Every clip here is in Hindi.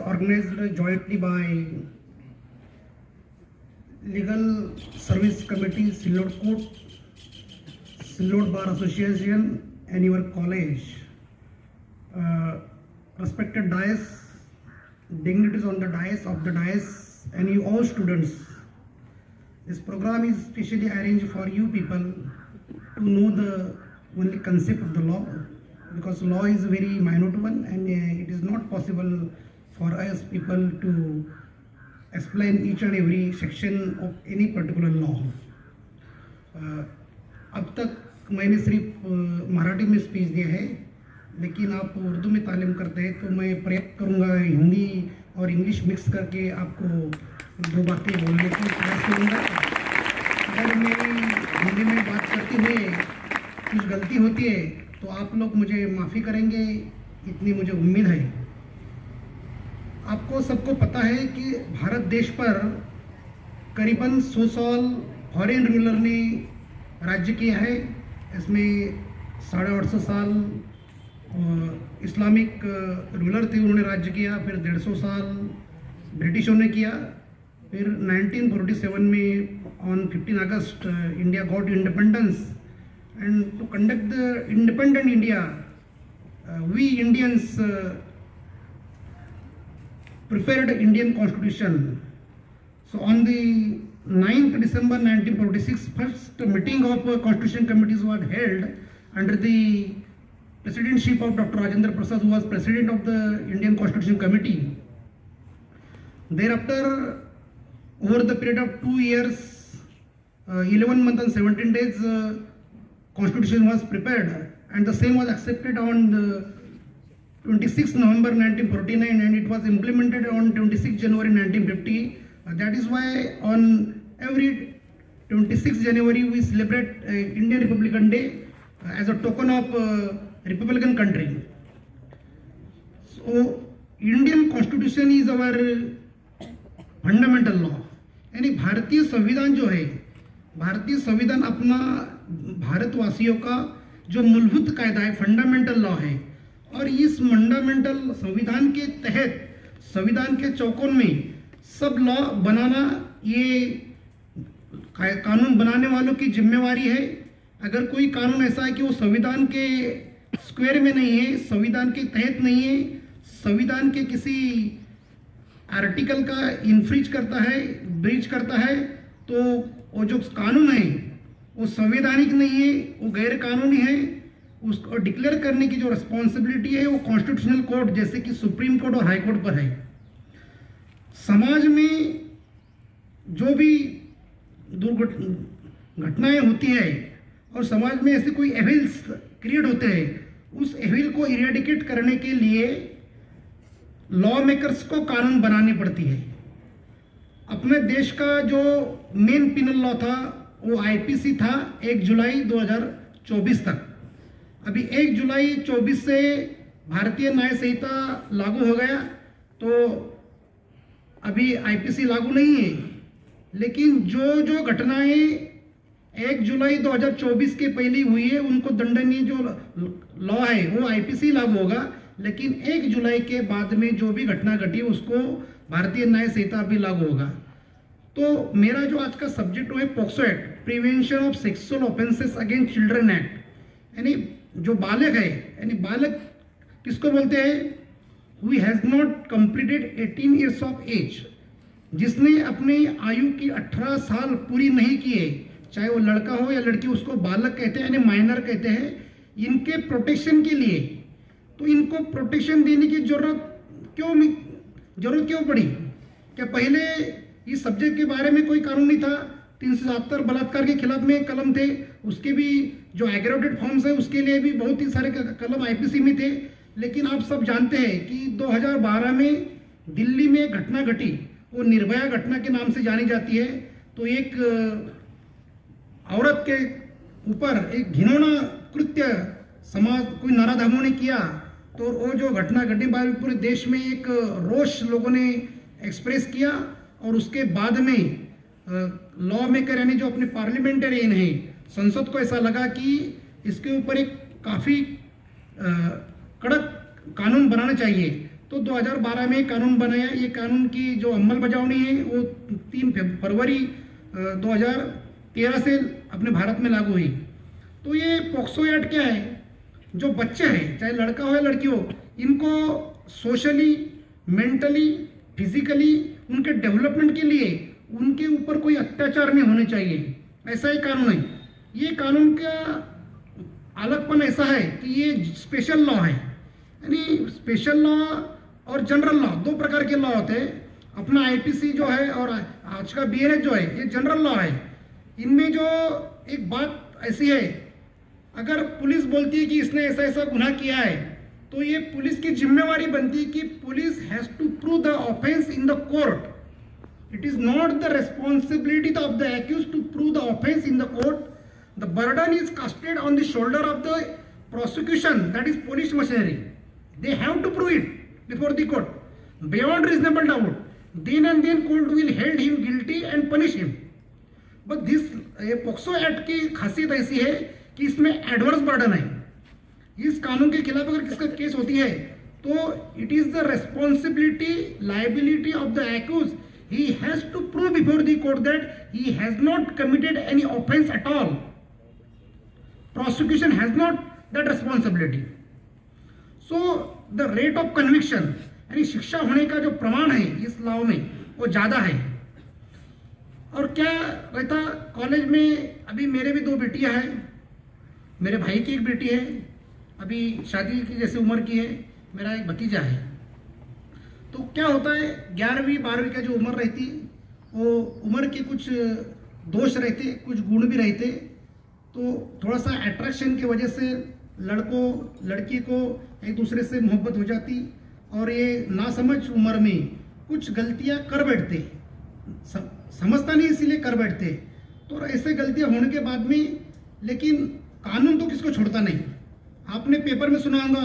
organized jointly by Legal Service Committee, Sillod Court, Sillod Bar Association, and your college. Respected dais, dignitaries on the dais, of the dais, and you all students. This program is specially arranged for you people to know the only concept of the law, because law is a very minute one, and it is not possible for us people to explain each and every section of any particular law. अब तक मैंने सिर्फ मराठी में स्पीच दिया है, लेकिन आप उर्दू में तालीम करते हैं तो मैं प्रयत्न करूँगा हिंदी और इंग्लिश मिक्स करके आपको दो बातें बोलने की प्रयास करूँगा। अगर मेरी हिंदी में बात करते हुए कुछ गलती होती है तो आप लोग मुझे माफ़ी करेंगे, इतनी मुझे उम्मीद है। आपको सबको पता है कि भारत देश पर करीबन 100 साल फॉरेन रूलर ने राज्य किया है। इसमें 850 साल इस्लामिक रूलर थे, उन्होंने राज्य किया। फिर 150 साल ब्रिटिशों ने किया। फिर 1947 में on 15 August India got independence, and to conduct the independent India we Indians prepared Indian Constitution. So on the 9th December 1946, first meeting of Constitution Committees was held under the presidentship of Dr. Rajendra Prasad, who was president of the Indian Constitution Committee. Thereafter, over the period of 2 years, 11 months and 17 days, Constitution was prepared, and the same was accepted on the 26 November 1949, and it was implemented on 26 January 1950. That is why on every 26 January we celebrate Indian Republican Day as a token of Republican country. So Indian Constitution is our fundamental law. यानी भारतीय संविधान जो है, भारतीय संविधान अपना भारतवासियों का जो मूलभूत कायदा है, फंडामेंटल लॉ है। और इस फंडामेंटल संविधान के तहत, संविधान के चौकोन में सब लॉ बनाना, ये कानून बनाने वालों की जिम्मेवारी है। अगर कोई कानून ऐसा है कि वो संविधान के स्क्वायर में नहीं है, संविधान के तहत नहीं है, संविधान के किसी आर्टिकल का इन्फ्रिज करता है, ब्रीच करता है, तो वो जो कानून है वो संवैधानिक नहीं है, वो गैर कानूनी है। उसको डिक्लेयर करने की जो रिस्पॉन्सिबिलिटी है वो कॉन्स्टिट्यूशनल कोर्ट जैसे कि सुप्रीम कोर्ट और हाई कोर्ट पर है। समाज में जो भी दुर्घटनाएं होती है और समाज में ऐसे कोई एविल्स क्रिएट होते हैं, उस एविल को इरेडिकेट करने के लिए लॉ मेकर्स को कानून बनाने पड़ती है। अपने देश का जो मेन पिनल लॉ था वो आईपीसी था 1 जुलाई 2024 तक। अभी 1 जुलाई 24 से भारतीय न्याय संहिता लागू हो गया, तो अभी आईपीसी लागू नहीं है। लेकिन जो जो घटनाएं 1 जुलाई 2024 के पहले हुई है उनको दंडनीय जो लॉ है वो आईपीसी लागू होगा, लेकिन 1 जुलाई के बाद में जो भी घटना घटी उसको भारतीय न्याय संहिता भी लागू होगा। तो मेरा जो आज का सब्जेक्ट है POCSO act, prevention of sexual offences against children act. यानी जो बालक है, यानी बालक किसको बोलते हैं? Who has not completed 18 years of age, जिसने अपनी आयु की 18 साल पूरी नहीं की है, चाहे वो लड़का हो या लड़की, उसको बालक कहते हैं, यानी माइनर कहते हैं। इनके प्रोटेक्शन के लिए, तो इनको प्रोटेक्शन देने की जरूरत क्यों पड़ी? क्या पहले इस सब्जेक्ट के बारे में कोई कानून नहीं था? 377 बलात्कार के खिलाफ में कलम थे, उसके भी जो एग्रेवेटेड फॉर्म्स है उसके लिए भी बहुत ही सारे कलम आईपीसी में थे। लेकिन आप सब जानते हैं कि 2012 में दिल्ली में घटना घटी, वो निर्भया घटना के नाम से जानी जाती है। तो एक औरत के ऊपर एक घिनौना कृत्य समाज कोई नाराधमों ने किया, तो वो जो घटना घटने बाद पूरे देश में एक रोष लोगों ने एक्सप्रेस किया। और उसके बाद में लॉ मेकर यानी जो अपने पार्लियामेंटेरियन है, संसद को ऐसा लगा कि इसके ऊपर एक काफ़ी कड़क कानून बनाना चाहिए। तो 2012 में कानून बनाया। ये कानून की जो अमल बजावनी है वो 3 फरवरी 2013 से अपने भारत में लागू हुई। तो ये पॉक्सो एक्ट क्या है, जो बच्चे हैं चाहे लड़का हो या लड़की हो, इनको सोशली, मेंटली, फिजिकली उनके डेवलपमेंट के लिए उनके ऊपर कोई अत्याचार नहीं होने चाहिए, ऐसा ही कानून है। ये कानून का अलगपन ऐसा है कि ये स्पेशल लॉ है, यानी स्पेशल लॉ और जनरल लॉ 2 प्रकार के लॉ होते हैं। अपना आईपीसी जो है और आज का बीएनएस जो है ये जनरल लॉ है। इनमें जो एक बात ऐसी है, अगर पुलिस बोलती है कि इसने ऐसा ऐसा गुनाह किया है तो ये पुलिस की जिम्मेवारी बनती है कि police has to prove the offence in the court. It is not the responsibility of the accused to prove the offence in the court. The burden is casted on the shoulder of the prosecution, that is police machinery. They have to prove it before the court beyond reasonable doubt. Then and then court will hold him guilty and punish him. But this POCSO act की खासियत ऐसी है कि इसमें एडवर्स बर्डन है। इस कानून के खिलाफ अगर किसका केस होती है तो it is the responsibility, liability of the accuse. He has to prove before the court that he has not committed any offense at all. Prosecution has not that responsibility. So the rate of conviction यानी शिक्षा होने का जो प्रमाण है इस लॉ में वो ज़्यादा है। और क्या रहता, कॉलेज में अभी मेरे भी 2 बेटियां हैं, मेरे भाई की एक बेटी है अभी शादी की जैसे उम्र की है, मेरा एक भतीजा है। तो क्या होता है 11वीं 12वीं का जो उम्र रहती वो उम्र के कुछ दोष रहते, कुछ गुण भी रहते। तो थोड़ा सा अट्रैक्शन की वजह से लड़कों लड़की को एक दूसरे से मोहब्बत हो जाती और ये नासमझ उम्र में कुछ गलतियां कर बैठते, समझता नहीं इसीलिए कर बैठते। तो ऐसे गलतियां होने के बाद में, लेकिन कानून तो किसको छोड़ता नहीं। आपने पेपर में सुना होगा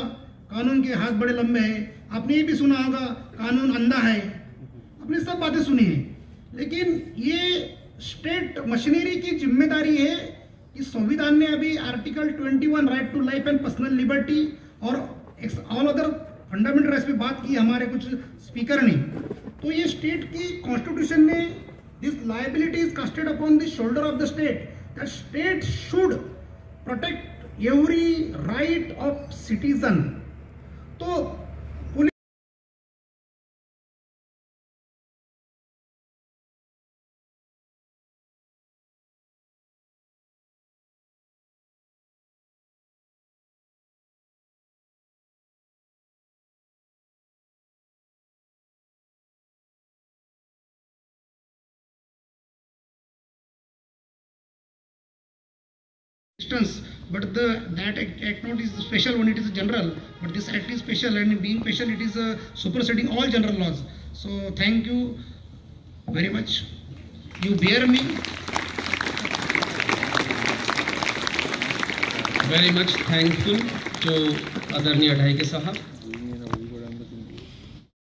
कानून के हाथ बड़े लंबे हैं, आपने ये भी सुना होगा कानून अंधा है, आपने सब बातें सुनी है। लेकिन ये स्टेट मशीनरी की जिम्मेदारी है कि संविधान ने अभी article 21 right to life and personal liberty और ऑल अदर फंडामेंटल राइट्स पे बात की हमारे कुछ स्पीकर ने। तो ये स्टेट की कॉन्स्टिट्यूशन ने this liability is casted upon the shoulder of the state, that state should protect every right of citizen. तो but that act not is special when it is general, but this act is special, and being special it is superseding all general laws. So thank you very much, you bear me very much thankful to आदरणीय ढाईके साहब।